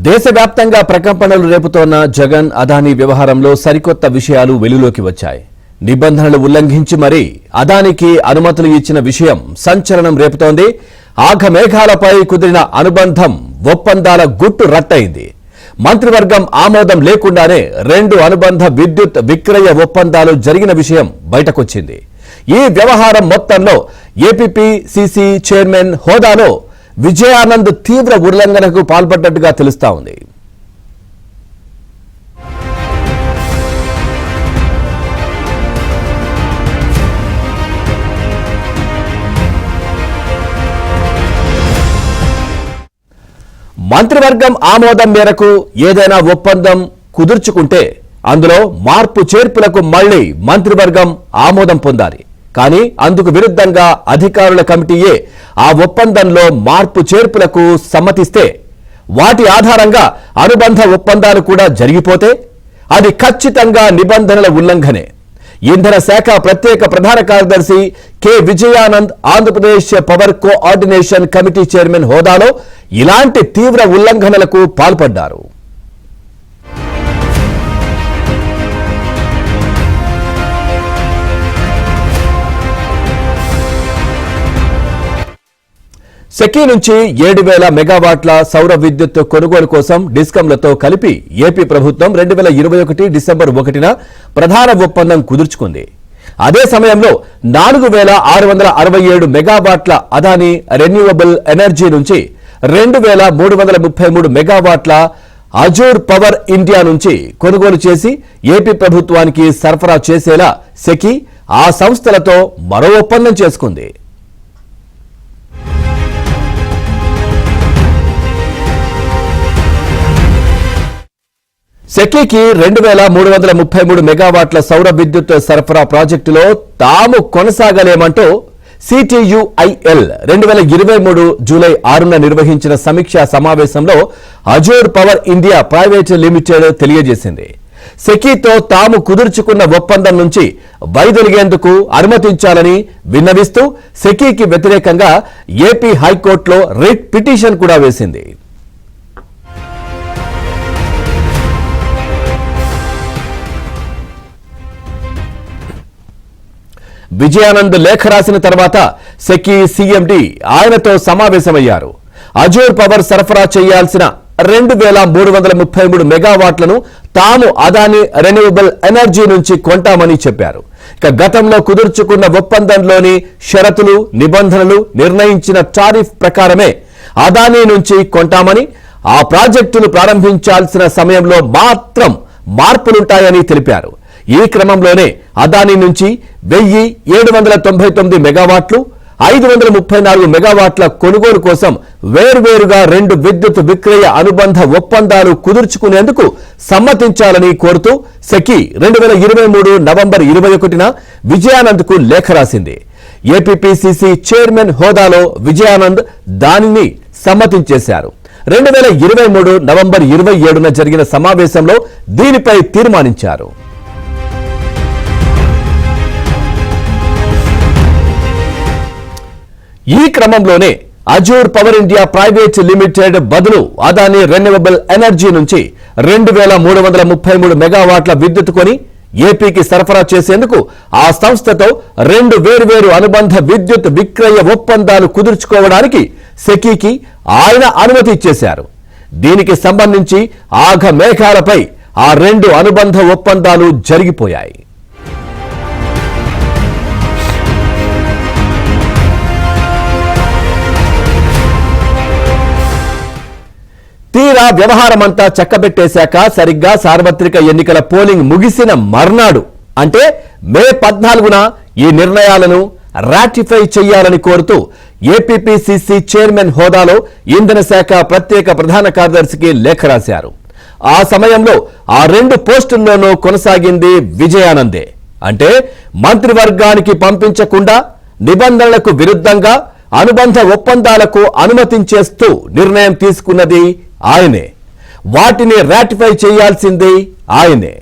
దేశవ్యాప్తంగా ప్రకంపనలు రేపుతోన్న జగన్ అదానీ వ్యవహారంలో సరికొత్త విషయాలు వెలుగులోకి వచ్చాయి. నిబంధనలు ఉల్లంఘించి మరీ అదానికి అనుమతులు ఇచ్చిన విషయం సంచలనం రేపుతోంది. ఆఘమేఘాలపై కుదిరిన అనుబంధం ఒప్పందాల గుట్టు రట్టయింది. మంత్రివర్గం ఆమోదం లేకుండానే 2 అనుబంధ విద్యుత్ విక్రయ ఒప్పందాలు జరిగిన విషయం బయటకొచ్చింది. ఈ వ్యవహారం మొత్తంలో ఏపీపీసీసీ చైర్మన్ హోదాలో విజయానంద్ తీవ్ర ఉల్లంఘనకు పాల్పడ్డట్టుగా తెలుస్తా ఉంది. మంత్రివర్గం ఆమోదం మేరకు ఏదైనా ఒప్పందం కుదుర్చుకుంటే అందులో మార్పు చేర్పులకు మళ్లీ మంత్రివర్గం ఆమోదం పొందాలి. కానీ అందుకు విరుద్ధంగా అధికారుల కమిటీయే ఆ ఒప్పందంలో మార్పు చేర్పులకు సమ్మతిస్తే, వాటి ఆధారంగా అనుబంధ ఒప్పందాలు కూడా జరిగిపోతే అది ఖచ్చితంగా నిబంధనల ఉల్లంఘనే. ఇంధన శాఖ ప్రత్యేక ప్రధాన కార్యదర్శి K Vijayanand Andhra Pradesh power coordination committee chairman హోదాలో ఇలాంటి తీవ్ర ఉల్లంఘనలకు పాల్పడ్డారు. సెకీ నుంచి 7,000 మెగావాట్ల సౌర విద్యుత్ కొనుగోలు కోసం డిస్కంలతో కలిపి ఏపీ ప్రభుత్వం 2021 డిసెంబర్ 1న ప్రధాన ఒప్పందం కుదుర్చుకుంది. అదే సమయంలో 4,667 మెగావాట్ల అదానీ రెన్యూవబుల్ ఎనర్జీ నుంచి 2,333 మెగావాట్ల అజూర్ పవర్ ఇండియా నుంచి కొనుగోలు చేసి ఏపీ ప్రభుత్వానికి సరఫరా చేసేలా సెకీ ఆ సంస్థలతో మరో ఒప్పందం చేసుకుంది. సెకీకి 2,333 మెగావాట్ల సౌర విద్యుత్ సరఫరా ప్రాజెక్టులో తాము కొనసాగలేమంటూ సిటియుఐఎల్ 2023 జూలై 6న నిర్వహించిన సమీక్షా సమావేశంలో Azure power India private limited తెలియజేసింది. సెకీతో తాము కుదుర్చుకున్న ఒప్పందం నుంచి వైదొలిగేందుకు అనుమతించాలని విన్నవిస్తూ సెకీకి వ్యతిరేకంగా ఏపీ హైకోర్టులో రిట్ పిటిషన్ కూడా వేసింది. విజయానంద్ లేఖ రాసిన తర్వాత సెకీ సీఎండీ ఆయనతో సమావేశమయ్యారు. అజూర్ పవర్ సరఫరా చేయాల్సిన 2,333 మెగావాట్లను తాము అదానీ రెన్యూవబుల్ ఎనర్జీ నుంచి కొంటామని చెప్పారు. ఇక గతంలో కుదుర్చుకున్న ఒప్పందంలోని షరతులు, నిబంధనలు నిర్ణయించిన టారిఫ్ ప్రకారమే అదానీ నుంచి కొంటామని, ఆ ప్రాజెక్టులు ప్రారంభించాల్సిన సమయంలో మాత్రం మార్పులుంటాయని తెలిపారు. ఈ క్రమంలోనే అదానీ నుంచి 1,799 మెగావాట్లు, 534 మెగావాట్ల కొనుగోలు కోసం వేర్వేరుగా 2 విద్యుత్ విక్రయ అనుబంధ ఒప్పందాలు కుదుర్చుకునేందుకు సమ్మతించాలని కోరుతూ సెకీ 2023 నవంబర్ 21న విజయానంద్కు లేఖ రాసింది. ఏపీపీసీసీ చైర్మన్ హోదాలో విజయానంద్ దానిని సమ్మతించేశారు. 2023 నవంబర్ 27న జరిగిన సమావేశంలో దీనిపై తీర్మానించారు. ఈ క్రమంలోనే Azure power India private limited బదులు అదానీ రెన్యూవబుల్ ఎనర్జీ నుంచి 2,333 మెగావాట్ల విద్యుత్ కొని ఏపీకి సరఫరా చేసేందుకు ఆ సంస్థతో 2 వేర్వేరు అనుబంధ విద్యుత్ విక్రయ ఒప్పందాలు కుదుర్చుకోవడానికి సెకీకి ఆయన అనుమతి ఇచ్చేశారు. దీనికి సంబంధించి ఆఘమేఘాలపై ఆ 2 అనుబంధ ఒప్పందాలు జరిగిపోయాయి. తీరా వ్యవహారమంతా చక్కబెట్టేశాక సరిగ్గా సార్వత్రిక ఎన్నికల పోలింగ్ ముగిసిన మర్నాడు అంటే మే 14న ఈ నిర్ణయాలను రాటిఫై చేయాలని కోరుతూ ఏపీపీసీసీ చైర్మన్ హోదాలో ఇంధన శాఖ ప్రత్యేక ప్రధాన కార్యదర్శికి లేఖ రాశారు. ఆ సమయంలో ఆ 2 పోస్టుల్లోనూ కొనసాగింది విజయానందే. అంటే మంత్రివర్గానికి పంపించకుండా నిబంధనలకు విరుద్ధంగా అనుబంధ ఒప్పందాలకు అనుమతించేస్తూ నిర్ణయం తీసుకున్నది ఆయనే. వాటిని రాటిఫై చేయాల్సింది ఆయనే.